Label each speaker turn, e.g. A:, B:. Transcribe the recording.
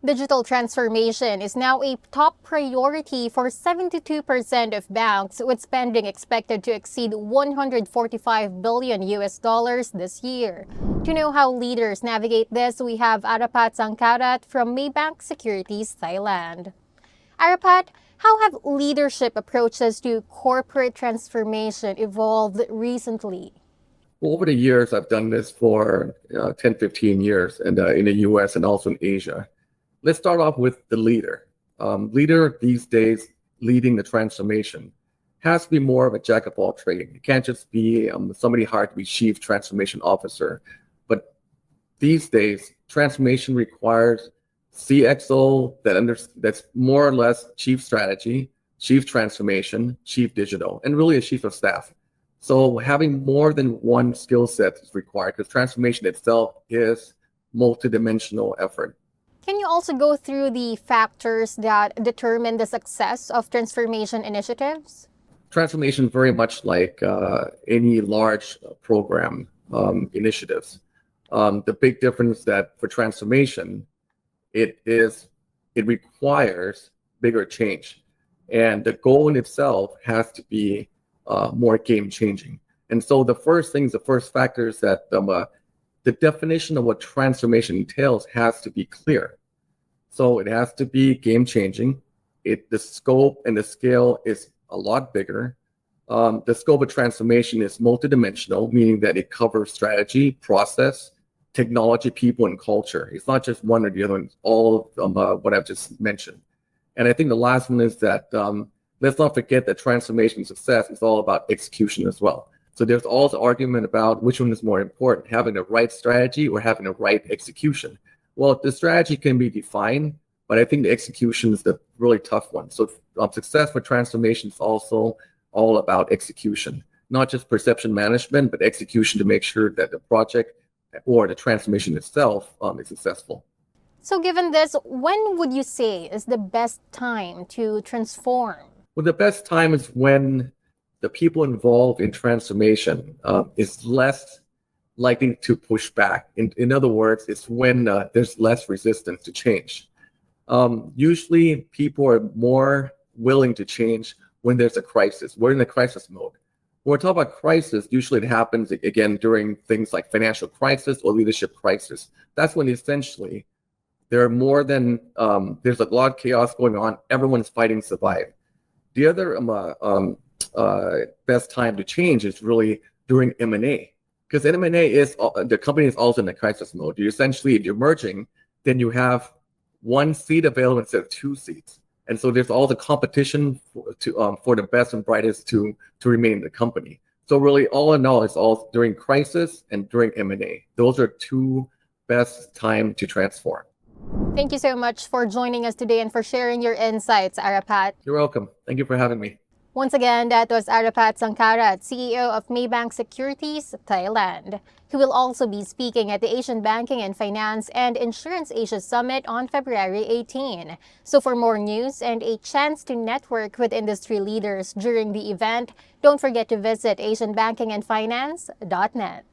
A: Digital transformation is now a top priority for 72% of banks, with spending expected to exceed 145 billion US dollars this year. To know how leaders navigate this, we have Arapat Sangkharat from Maybank Securities Thailand. Arapat, how have leadership approaches to corporate transformation evolved recently?
B: Well, over the years, I've done this for 10, 15 years and in the US and also in Asia. Let's start off with the leader. Leader these days leading the transformation has to be more of a jack of all trades. It can't just be somebody hired to be chief transformation officer. But these days, transformation requires CXO that's more or less chief strategy, chief transformation, chief digital, and really a chief of staff. So having more than one skill set is required because transformation itself is multidimensional effort.
A: Can you also go through the factors that determine the success of transformation initiatives?
B: Transformation, very much like any large program initiatives. The big difference that for transformation, it requires bigger change, and the goal in itself has to be more game changing. And so the first factor is that the definition of what transformation entails has to be clear. So it has to be game changing. The scope and the scale is a lot bigger. The scope of transformation is multidimensional, meaning that it covers strategy, process, technology, people, and culture. It's not just one or the other. It's all of what I've just mentioned. And I think the last one is that let's not forget that transformation success is all about execution as well. So there's also argument about which one is more important, having the right strategy or having the right execution. Well, the strategy can be defined, but I think the execution is the really tough one. So success for transformation is also all about execution, not just perception management, but execution to make sure that the project or the transformation itself is successful.
A: So given this, when would you say is the best time to transform?
B: Well, the best time is when the people involved in transformation is less likely to push back. In other words, it's when there's less resistance to change. Usually, people are more willing to change when there's a crisis. We're in a crisis mode. When we're talking about crisis, usually it happens, again, during things like financial crisis or leadership crisis. That's when essentially there are more than, there's a lot of chaos going on. Everyone's fighting to survive. The other best time to change is really during M&A, because M&A is the company is also in a crisis mode. You essentially, if you're merging, then you have one seat available instead of two seats, and so there's all the competition for the best and brightest to remain in the company. So really, all in all, it's all during crisis and during M&A. Those are two best time to transform.
A: Thank you so much for joining us today and for sharing your insights, Arapat.
B: You're welcome. Thank you for having me.
A: Once again, that was Arapat Sangkharat, CEO of Maybank Securities Thailand, who will also be speaking at the Asian Banking and Finance and Insurance Asia Summit on February 18. So for more news and a chance to network with industry leaders during the event, don't forget to visit asianbankingandfinance.net.